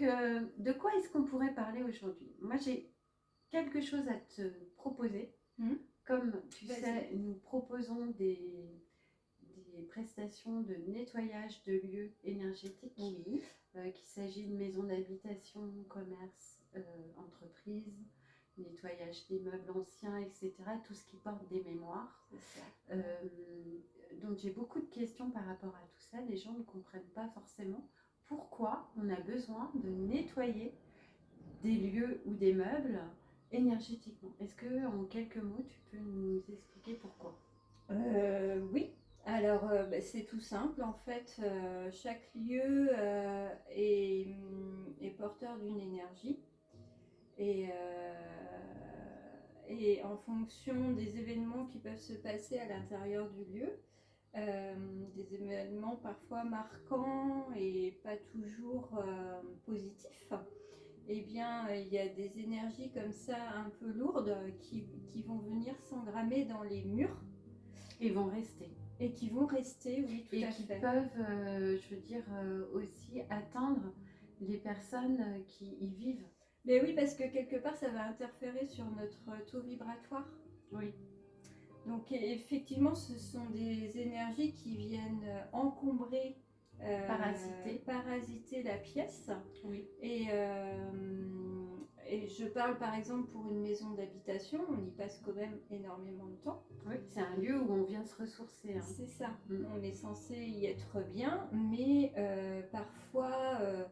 de quoi est-ce qu'on pourrait parler aujourd'hui? Moi, j'ai quelque chose à te proposer. Comme tu sais, nous proposons des prestations de nettoyage de lieux énergétiques. Oui. Qu'il s'agit de maisons d'habitation, commerce, entreprises, nettoyage des meubles anciens, etc. Tout ce qui porte des mémoires. Donc j'ai beaucoup de questions par rapport à tout ça. Les gens ne comprennent pas forcément pourquoi on a besoin de nettoyer des lieux ou des meubles énergétiquement. Est-ce que en quelques mots, tu peux nous expliquer pourquoi? Oui. Alors, c'est tout simple. En fait, chaque lieu est porteur d'une énergie. Et en fonction des événements qui peuvent se passer à l'intérieur du lieu, des événements parfois marquants et pas toujours positifs, eh bien, il y a des énergies comme ça un peu lourdes qui vont venir s'engrammer dans les murs. Et vont rester. Et qui vont rester, oui, tout à fait. Et qui peuvent, je veux dire, aussi atteindre les personnes qui y vivent. Mais oui, parce que quelque part, ça va interférer sur notre taux vibratoire. Oui. Donc effectivement, ce sont des énergies qui viennent encombrer, parasiter la pièce. Oui. Et je parle par exemple pour une maison d'habitation, on y passe quand même énormément de temps. Oui, c'est un lieu où on vient se ressourcer. C'est ça, on est censé y être bien, mais parfois,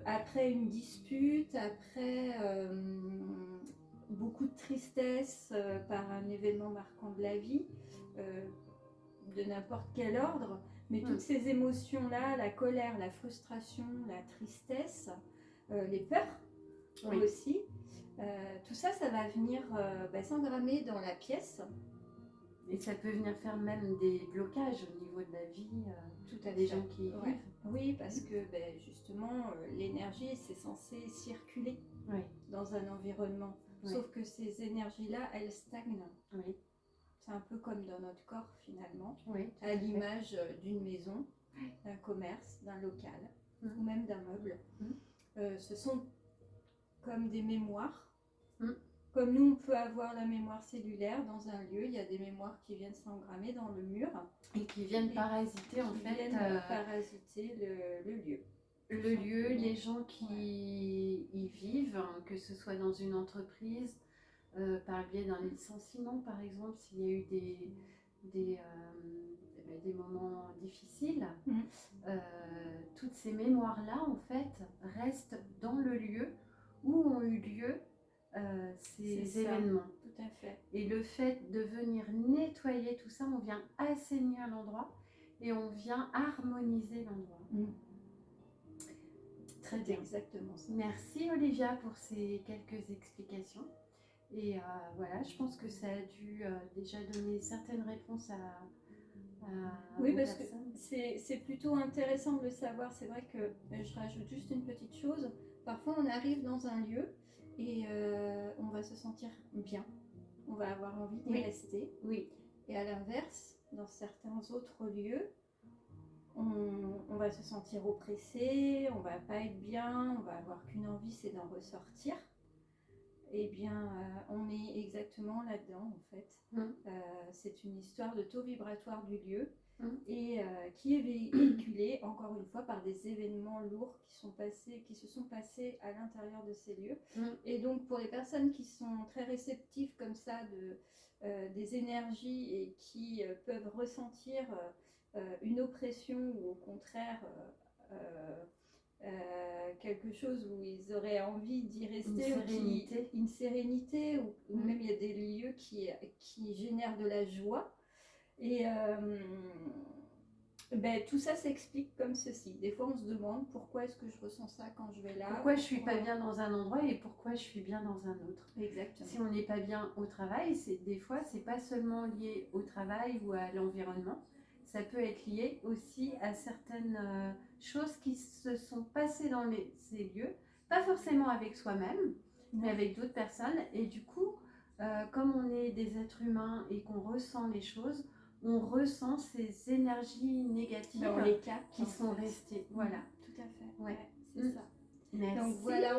après une dispute, après beaucoup de tristesse par un événement marquant de la vie, de n'importe quel ordre, mais toutes ces émotions-là, la colère, la frustration, la tristesse, les peurs aussi, tout ça, ça va venir s'engrammer dans la pièce. Et ça peut venir faire même des blocages au niveau de la vie des gens qui y vivent. Oui, parce que justement, l'énergie, c'est censé circuler dans un environnement. Sauf que ces énergies-là, elles stagnent. Oui. C'est un peu comme dans notre corps finalement, à l'image d'une maison, d'un commerce, d'un local ou même d'un meuble. Ce sont comme des mémoires. Comme nous, on peut avoir la mémoire cellulaire dans un lieu, il y a des mémoires qui viennent s'engrammer dans le mur. Et qui viennent parasiter parasiter le lieu. Le lieu, les gens qui y vivent, que ce soit dans une entreprise, par le biais d'un licenciement par exemple, s'il y a eu des moments difficiles, toutes ces mémoires-là en fait restent dans le lieu où ont eu lieu ces événements. Tout à fait. Et le fait de venir nettoyer tout ça, on vient assainir l'endroit et on vient harmoniser l'endroit. Très bien. Exactement ça. Merci Olivia pour ces quelques explications. Et voilà, je pense que ça a dû déjà donner certaines réponses oui, parce que c'est plutôt intéressant de le savoir. C'est vrai que je rajoute juste une petite chose. Parfois, on arrive dans un lieu et on va se sentir bien. On va avoir envie d'y rester. Oui. Et à l'inverse, dans certains autres lieux, on va se sentir oppressé, on va pas être bien, on va avoir qu'une envie, c'est d'en ressortir. Eh bien, on est exactement là-dedans, en fait. C'est une histoire de taux vibratoire du lieu et qui est véhiculée, encore une fois, par des événements lourds qui se sont passés à l'intérieur de ces lieux. Et donc, pour les personnes qui sont très réceptives comme ça des énergies et qui peuvent ressentir une oppression ou au contraire quelque chose où ils auraient envie d'y rester, une sérénité ou même il y a des lieux qui génèrent de la joie et tout ça s'explique comme ceci. Des fois on se demande pourquoi est-ce que je ressens ça quand je vais là, pourquoi je suis pas bien dans un endroit et pourquoi je suis bien dans un autre. Exactement. Si on n'est pas bien au travail, des fois c'est pas seulement lié au travail ou à l'environnement, ça peut être lié aussi à certaines choses qui se sont passées dans ces lieux, pas forcément avec soi-même, mais avec d'autres personnes. Et du coup, comme on est des êtres humains et qu'on ressent les choses, on ressent ces énergies négatives les capte, qui sont restées. Voilà. Tout à fait. Ouais. C'est ça. Merci. Donc voilà,